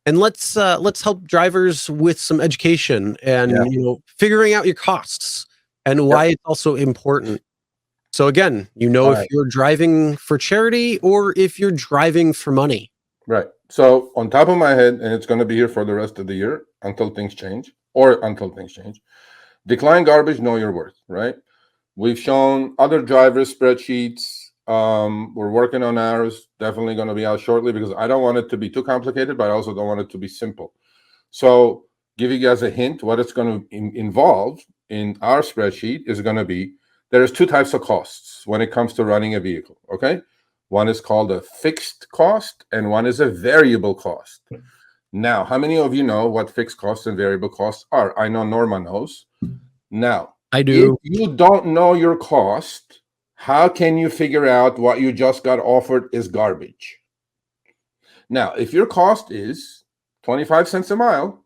And let's help drivers with some education and Yeah. figuring out your costs and why it's also important. So again, All if right. you're driving for charity or if you're driving for money. Right. So on top of my head, and it's going to be here for the rest of the year until things change, decline garbage, know your worth, right? We've shown other drivers spreadsheets. We're working on ours. Definitely going to be out shortly because I don't want it to be too complicated, but I also don't want it to be simple. So give you guys a hint. What it's going to involve in our spreadsheet is going to be there's two types of costs when it comes to running a vehicle. Okay, one is called a fixed cost, and one is a variable cost. Now, how many of you know what fixed costs and variable costs are? I know Norma knows. Now, I do. if you don't know your cost, how can you figure out what you just got offered is garbage? Now, if your cost is 25 cents a mile,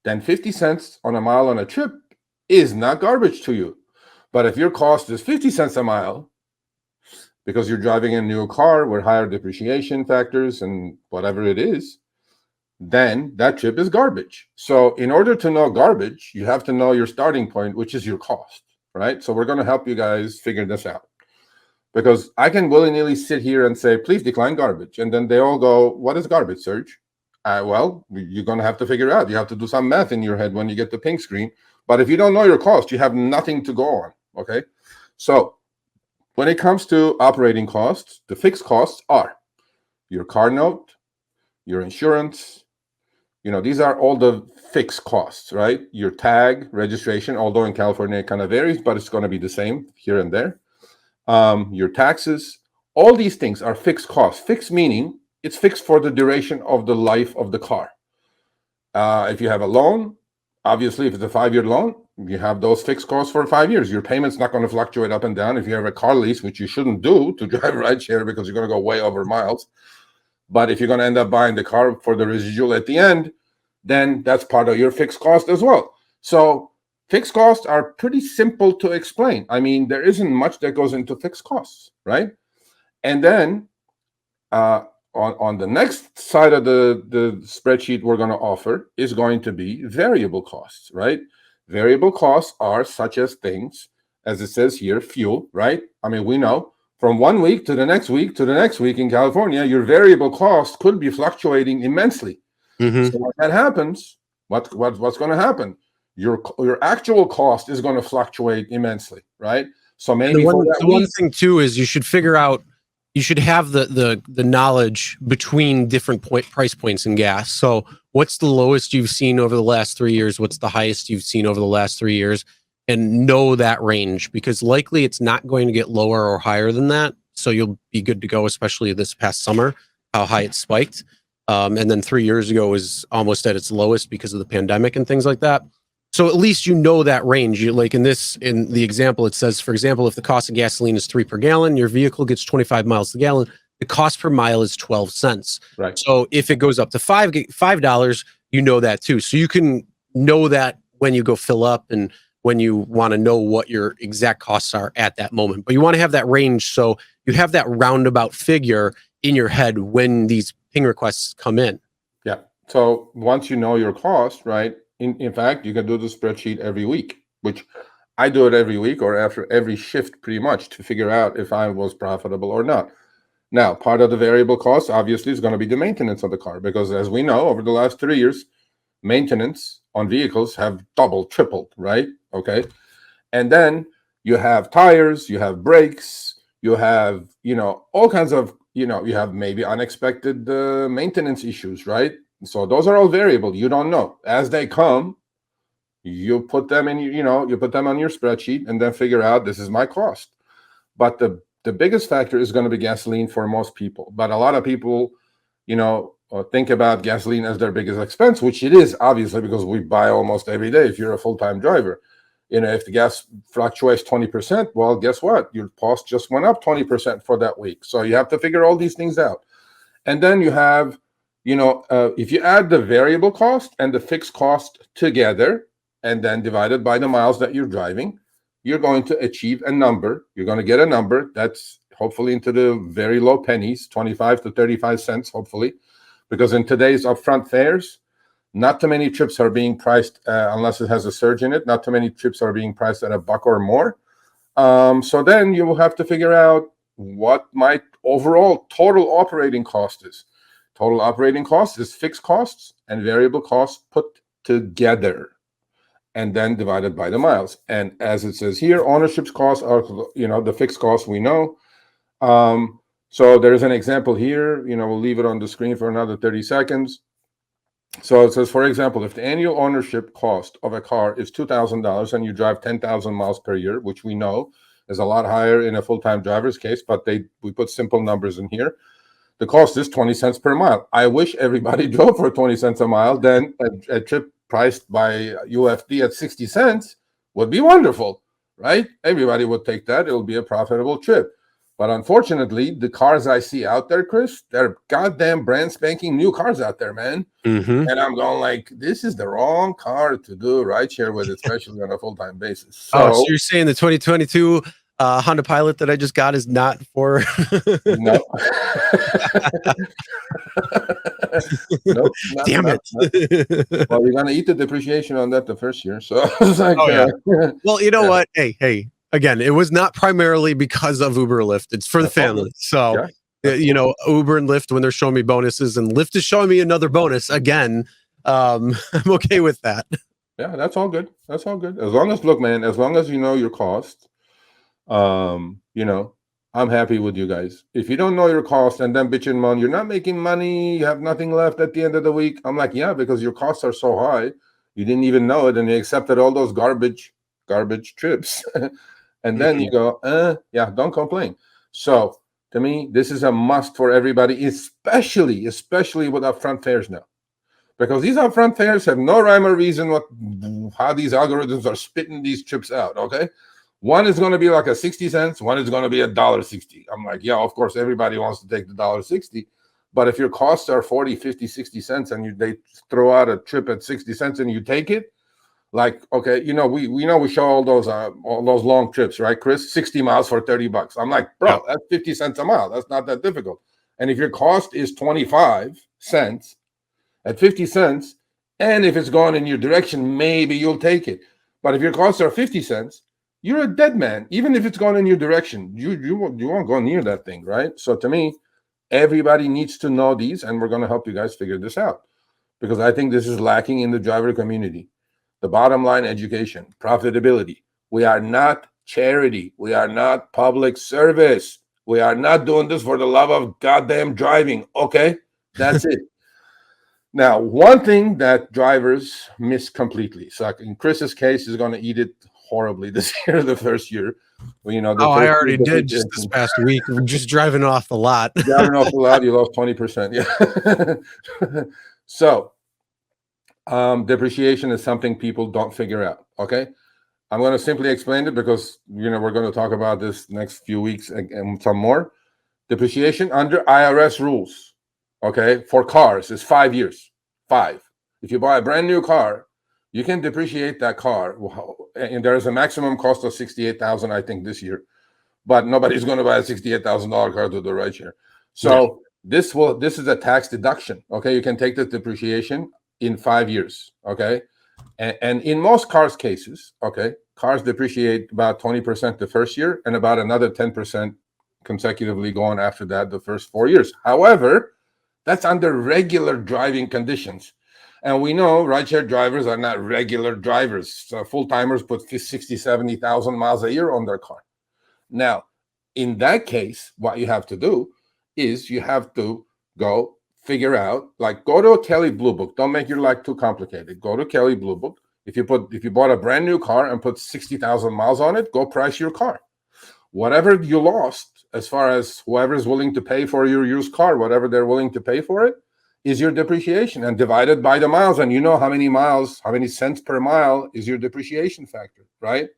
then 50 cents on a mile on a trip is not garbage to you. But if your cost is 50 cents a mile, because you're driving a new car with higher depreciation factors and whatever it is, then that trip is garbage. So in order to know garbage, you have to know your starting point, which is your cost, right? So we're going to help you guys figure this out. Because I can willy-nilly sit here and say, please decline garbage. And then they all go, what is garbage, Serge? Well, you're going to have to figure out. You have to do some math in your head when you get the pink screen. But if you don't know your cost, you have nothing to go on, okay? So when it comes to operating costs, the fixed costs are your car note, your insurance. These are all the fixed costs, right? Your tag, registration, although in California it kind of varies, but it's going to be the same here and there. Your taxes, all these things are fixed costs. Fixed meaning it's fixed for the duration of the life of the car. If you have a loan, obviously, if it's a 5-year loan, you have those fixed costs for 5 years. Your payment's not going to fluctuate up and down. If you have a car lease, which you shouldn't do to drive rideshare because you're going to go way over miles. But if you're going to end up buying the car for the residual at the end, then that's part of your fixed cost as well. So fixed costs are pretty simple to explain. I mean, there isn't much that goes into fixed costs, right? And then on the next side of the spreadsheet we're going to offer is going to be variable costs, right? Variable costs are such as things, as it says here, fuel, right? I mean, we know from 1 week to the next week to the next week in California, your variable cost could be fluctuating immensely. Mm-hmm. So when that happens, what's going to happen? Your actual cost is going to fluctuate immensely, right? So maybe the one thing too is you should figure out, you should have the knowledge between different price points in gas. So what's the lowest you've seen over the last 3 years? What's the highest you've seen over the last 3 years? And know that range, because likely it's not going to get lower or higher than that. So you'll be good to go, especially this past summer, how high it spiked. And then 3 years ago was almost at its lowest because of the pandemic and things like that. So at least you know that range. You like in the example, it says, for example, if the cost of gasoline is $3 per gallon, your vehicle gets 25 miles per gallon. The cost per mile is 12 cents. Right. So if it goes up to $5, you know that too. So you can know that when you go fill up and when you want to know what your exact costs are at that moment. But you want to have that range so you have that roundabout figure in your head when these ping requests come in. Yeah. So once you know your cost, right? In fact, you can do the spreadsheet every week, which I do it every week or after every shift pretty much to figure out if I was profitable or not. Now, part of the variable cost obviously is going to be the maintenance of the car because as we know, over the last 3 years, maintenance on vehicles have doubled, tripled, right? Okay. And then you have tires, you have brakes, you have, all kinds of, you have maybe unexpected maintenance issues, right? So those are all variable. You don't know. As they come, you put them in, you put them on your spreadsheet and then figure out this is my cost. But the biggest factor is going to be gasoline for most people. But a lot of people, think about gasoline as their biggest expense, which it is obviously because we buy almost every day if you're a full-time driver. If the gas fluctuates 20%, well, guess what? Your cost just went up 20% for that week. So you have to figure all these things out. And then you have, if you add the variable cost and the fixed cost together and then divided by the miles that you're driving, you're going to achieve a number. You're going to get a number that's hopefully into the very low pennies, 25 to 35 cents, hopefully, because in today's upfront fares, Not too many trips are being priced, unless it has a surge in it, not too many trips are being priced at $1 or more. So then you will have to figure out what my overall total operating cost is. Total operating cost is fixed costs and variable costs put together, and then divided by the miles. And as it says here, ownership's costs are, the fixed costs we know. So there's an example here. We'll leave it on the screen for another 30 seconds. So it says, for example, if the annual ownership cost of a car is $2,000 and you drive 10,000 miles per year, which we know is a lot higher in a full-time driver's case, but we put simple numbers in here. The cost is 20 cents per mile. I wish everybody drove for 20 cents a mile. Then a trip priced by UFD at 60 cents would be wonderful, right? Everybody would take that. It'll be a profitable trip. But unfortunately, the cars I see out there, Chris, they're goddamn brand spanking new cars out there, man. Mm-hmm. And I'm going like, this is the wrong car to do rideshare with, especially on a full-time basis. So you're saying the 2022 Honda Pilot that I just got is not for... No. Nope, Damn it. Well, you're going to eat the depreciation on that the first year. So it's like, well, you know what? Hey, again, it was not primarily because of Uber or Lyft. It's for the family. So, Uber and Lyft, when they're showing me bonuses, and Lyft is showing me another bonus again, I'm okay with that. Yeah, that's all good. That's all good. As long as you know your cost, I'm happy with you guys. If you don't know your cost and then bitching moan, you're not making money, you have nothing left at the end of the week. I'm like, yeah, because your costs are so high, you didn't even know it, and you accepted all those garbage trips. And then you go, don't complain. So to me, this is a must for everybody, especially with upfront fares now. Because these upfront fares have no rhyme or reason how these algorithms are spitting these trips out, okay? One is going to be like a 60 cents. One is going to be $1.60. I'm like, yeah, of course, everybody wants to take the $1.60. But if your costs are 40, 50, 60 cents and they throw out a trip at 60 cents and you take it, like, okay, we show all those long trips, right, Chris? 60 miles for $30. I'm like, bro, that's 50 cents a mile. That's not that difficult. And if your cost is 25 cents at 50 cents, and if it's going in your direction, maybe you'll take it. But if your costs are 50 cents, you're a dead man. Even if it's going in your direction, you won't go near that thing, right? So to me, everybody needs to know these, and we're going to help you guys figure this out, because I think this is lacking in the driver community. The bottom line, education, profitability. We are not charity. We are not public service. We are not doing this for the love of goddamn driving, okay? That's it. Now, one thing that drivers miss completely, so like in Chris's case, he's going to eat it horribly this year, the first year. Well, I already did just this past week. Just driving off the lot. Driving off the lot, you lost 20%. Yeah. So, depreciation is something people don't figure out. Okay, I'm going to simply explain it because we're going to talk about this next few weeks and some more. Depreciation under IRS rules, okay, for cars is 5 years. 5. If you buy a brand new car, you can depreciate that car, and there is a maximum cost of $68,000, I think, this year. But nobody's going to buy a $68,000 car to do rideshare. So this is a tax deduction. Okay, you can take the depreciation in 5 years. Okay, and in most cars cases, okay, cars depreciate about 20% the first year and about another 10% consecutively going after that the first 4 years. However, that's under regular driving conditions. And we know rideshare drivers are not regular drivers. So full-timers put 60, 70,000 miles a year on their car. Now, in that case, what you have to do is you have to go figure out, like, go to a Kelley Blue Book. Don't make your life too complicated. Go to Kelley Blue Book. If you bought a brand new car and put 60,000 miles on it, go price your car. Whatever you lost, as far as whoever is willing to pay for your used car, whatever they're willing to pay for it, is your depreciation, and divided by the miles. And you know how many cents per mile is your depreciation factor, right?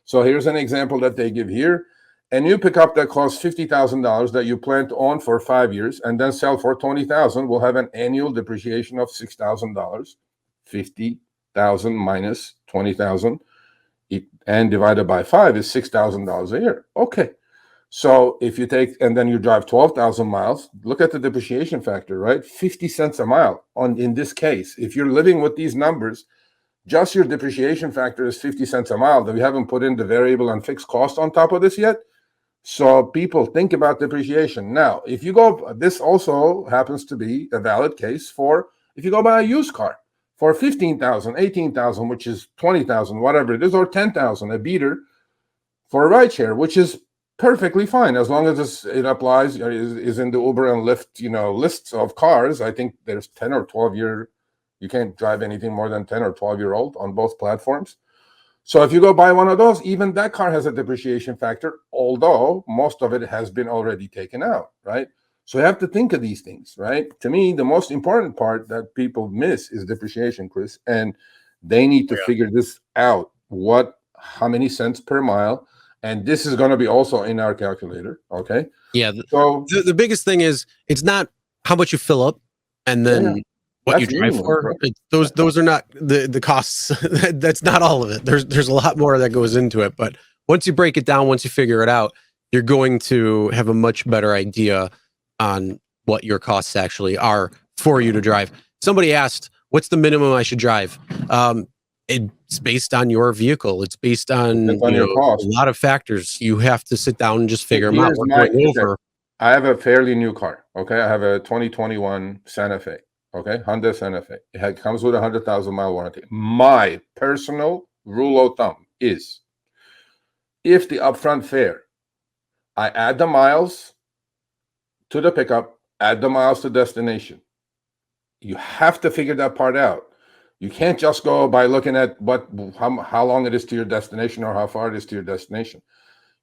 So here's an example that they give here. A new pickup that costs $50,000 that you plan to own for 5 years and then sell for $20,000 will have an annual depreciation of $6,000. 50,000 minus 20,000 and divided by 5 is $6,000 a year. Okay. So if you take, and then you drive 12,000 miles, look at the depreciation factor, right? 50 cents a mile in this case. If you're living with these numbers, just your depreciation factor is 50 cents a mile. We haven't put in the variable and fixed cost on top of this yet. So people think about depreciation. Now, if you go, this also happens to be a valid case for if you go buy a used car for 15,000, 18,000, which is 20,000, whatever it is, or 10,000, a beater for a rideshare, which is perfectly fine as long as it applies, is in the Uber and Lyft, lists of cars. I think there's 10 or 12 year, you can't drive anything more than 10 or 12-year-old on both platforms. So if you go buy one of those, even that car has a depreciation factor, although most of it has been already taken out, right? So you have to think of these things, right? To me, the most important part that people miss is depreciation, Chris, and they need to figure this out. How many cents per mile? And this is going to be also in our calculator, okay? Yeah. So the biggest thing is it's not how much you fill up and then what you drive for. Those are not the costs. That's not all of it. There's a lot more that goes into it. But once you break it down, once you figure it out, you're going to have a much better idea on what your costs actually are for you to drive. Somebody asked, "What's the minimum I should drive?" It's based on your vehicle. It's based on your cost. A lot of factors. You have to sit down and just figure them out. I have a fairly new car. Okay, I have a 2021 Santa Fe. Okay, Honda Santa Fe. It comes with a 100,000 mile warranty. My personal rule of thumb is, if the upfront fare, I add the miles to the pickup, add the miles to destination. You have to figure that part out. You can't just go by looking at how long it is to your destination or how far it is to your destination.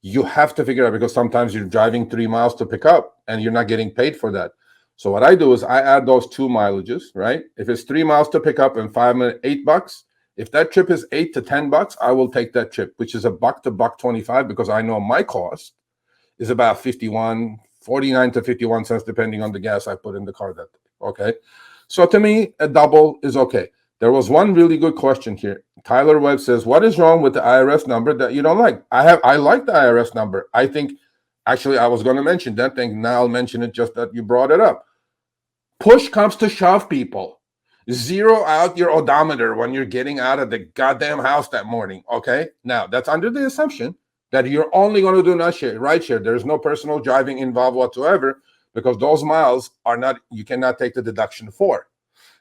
You have to figure out, because sometimes you're driving 3 miles to pick up and you're not getting paid for that. So what I do is I add those 2 mileages, right? If it's 3 miles to pick up and $8, if that trip is $8 to $10, I will take that trip, which is $1 to $1.25, because I know my cost is about 49 to 51 cents, depending on the gas I put in the car that day. Okay. So to me, a double is okay. There was one really good question here. Tyler Webb says, "What is wrong with the IRS number that you don't like?" I like the IRS number. I think, actually, I was going to mention that thing. Now I'll mention it just that you brought it up. Push comes to shove, people. Zero out your odometer when you're getting out of the goddamn house that morning. Okay. Now that's under the assumption that you're only going to do rideshare. There's no personal driving involved whatsoever, because those miles you cannot take the deduction for.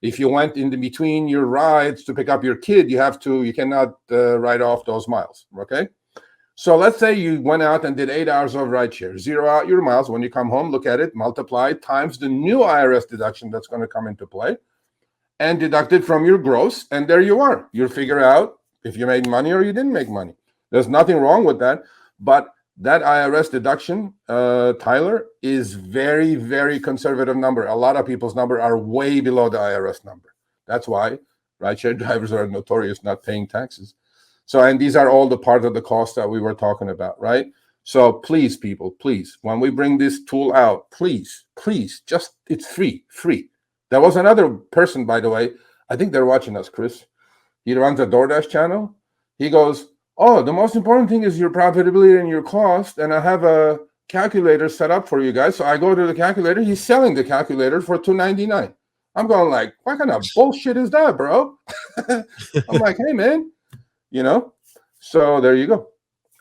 If you went in between your rides to pick up your kid, you cannot write off those miles. Okay. So let's say you went out and did 8 hours of rideshare, zero out your miles. When you come home, look at it, multiply it times the new IRS deduction that's going to come into play, and deduct it from your gross. And there you are. You'll figure out if you made money or you didn't make money. There's nothing wrong with that. But that IRS deduction, Tyler, is very, very conservative number. A lot of people's number are way below the IRS number. That's why rideshare drivers are notorious not paying taxes. So, and these are all the part of the cost that we were talking about, right? So please, people, please, when we bring this tool out, please, just, it's free. There was another person, by the way, I think they're watching us, Chris. He runs a DoorDash channel. He goes, "Oh, the most important thing is your profitability and your cost. And I have a calculator set up for you guys." So I go to the calculator. He's selling the calculator for $2.99. I'm going like, what kind of bullshit is that, bro? I'm like, hey, man, so there you go.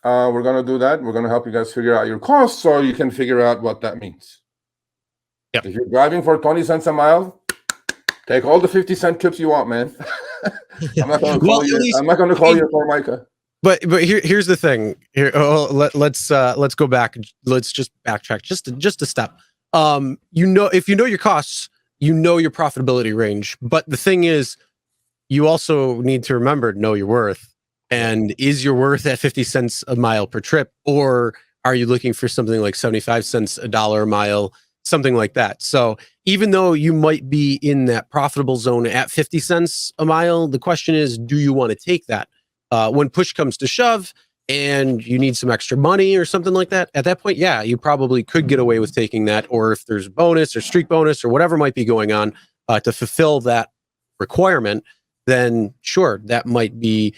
We're going to do that. We're going to help you guys figure out your costs so you can figure out what that means. Yep. If you're driving for 20 cents a mile, take all the 50-cent trips you want, man. I'm not going to call you for Micah. But here's the thing. Let's go back. Let's just backtrack just a step. If you know your costs, you know your profitability range. But the thing is, you also need to remember, know your worth. And is your worth at 50 cents a mile per trip, or are you looking for something like 75 cents a dollar a mile, something like that? So even though you might be in that profitable zone at 50 cents a mile, the question is, do you want to take that? When push comes to shove and you need some extra money or something like that, at that point, yeah, you probably could get away with taking that. Or if there's bonus or streak bonus or whatever might be going on to fulfill that requirement, then sure, that might be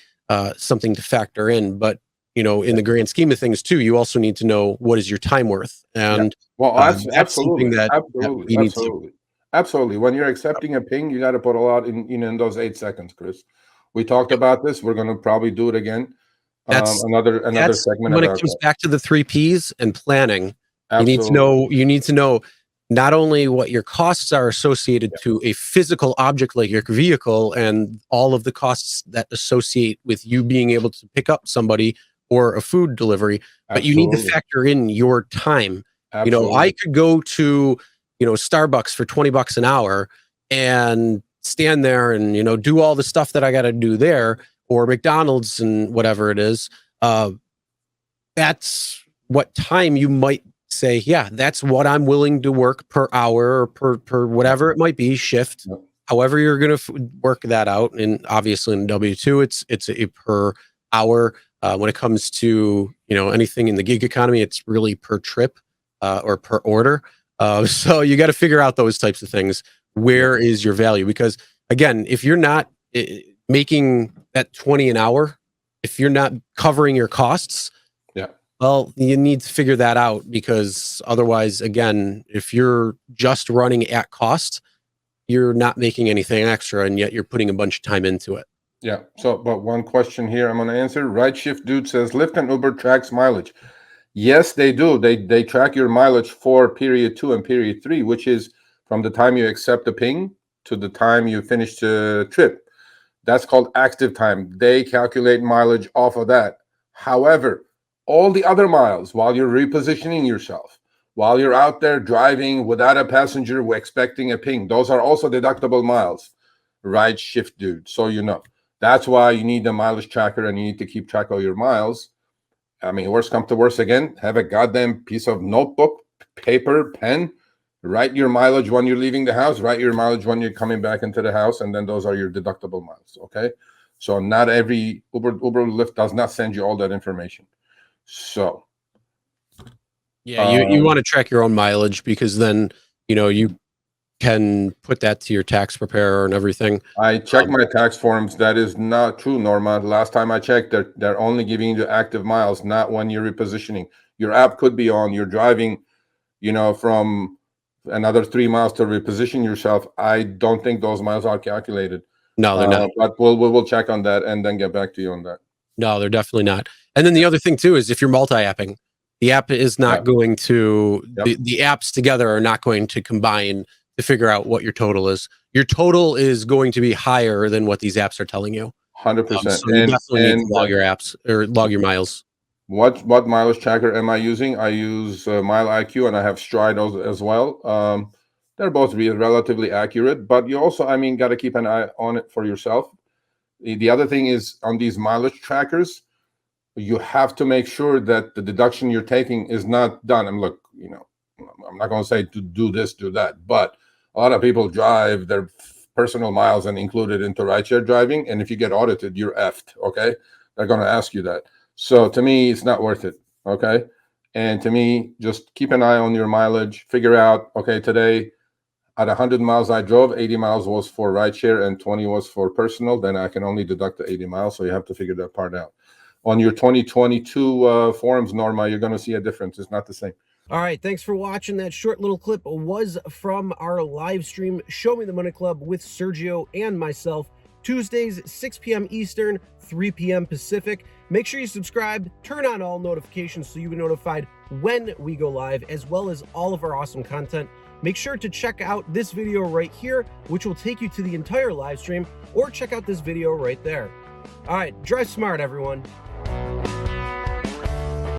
something to factor in. But in the grand scheme of things too, you also need to know what is your time worth. And well, that's absolutely, something that absolutely, we need to. absolutely. When you're accepting a ping, you got to put a lot in those 8 seconds, Chris. We talked about this. We're going to probably do it again. That's Another segment when it about comes that. back to the 3 Ps and planning. Absolutely. You need to know not only what your costs are associated to a physical object like your vehicle and all of the costs that associate with you being able to pick up somebody or a food delivery, but you need to Absolutely. factor in your time. Absolutely. I could go to, Starbucks for $20 an hour and stand there and, do all the stuff that I got to do there, or McDonald's and whatever it is. That's what time you might say, yeah, that's what I'm willing to work per hour or per whatever it might be, shift. Yep. However you're going to work that out. And obviously in W2, it's a per hour. When it comes to, anything in the gig economy, it's really per trip or per order. So you got to figure out those types of things. Where is your value? Because again, if you're not making that 20 an hour, if you're not covering your costs, well, you need to figure that out, because otherwise, again, if you're just running at cost, you're not making anything extra, and yet you're putting a bunch of time into it. Yeah. So, but one question here I'm going to answer. Right Shift Dude says Lyft and Uber tracks mileage. Yes, they do. They track your mileage for period 2 and period 3, which is from the time you accept the ping to the time you finish the trip. That's called active time. They calculate mileage off of that. However, all the other miles while you're repositioning yourself, while you're out there driving without a passenger expecting a ping, those are also deductible miles. Right Shift Dude. So that's why you need the mileage tracker, and you need to keep track of your miles. I mean, worst come to worst, again, have a goddamn piece of notebook, paper, pen, write your mileage when you're leaving the house, write your mileage when you're coming back into the house, and then those are your deductible miles, okay? So not every Uber Lyft does not send you all that information. So yeah, you want to track your own mileage, because then you can put that to your tax preparer and everything. I check my tax forms. That is not true, Norma. Last time I checked, they're only giving you active miles, not when you're repositioning. Your app could be on. You're driving, from another 3 miles to reposition yourself. I don't think those miles are calculated. No, they're not. But we'll check on that and then get back to you on that. No, they're definitely not. And then the other thing too is, if you're multi-apping, the app is not going to, the apps together are not going to combine to figure out what your total is. Your total is going to be higher than what these apps are telling you. 100%. So you definitely need to log your apps or log your miles. What mileage tracker am I using? I use Mile IQ, and I have Stride as well. They're both relatively accurate, but you also, got to keep an eye on it for yourself. The other thing is, on these mileage trackers, you have to make sure that the deduction you're taking is not done. And look, I'm not going to say to do this, do that, but a lot of people drive their personal miles and include it into rideshare driving. And if you get audited, you're effed. Okay. They're going to ask you that. So to me, it's not worth it. Okay. And to me, just keep an eye on your mileage, figure out, okay, today at 100 miles I drove, 80 miles was for rideshare and 20 was for personal. Then I can only deduct the 80 miles. So you have to figure that part out. On your 2022 forums, Norma, you're going to see a difference. It's not the same. All right, thanks for watching. That short little clip was from our live stream, Show Me the Money Club, with Sergio and myself, Tuesdays, 6 p.m. Eastern, 3 p.m. Pacific. Make sure you subscribe, turn on all notifications so you'll be notified when we go live, as well as all of our awesome content. Make sure to check out this video right here, which will take you to the entire live stream, or check out this video right there. All right, drive smart, everyone.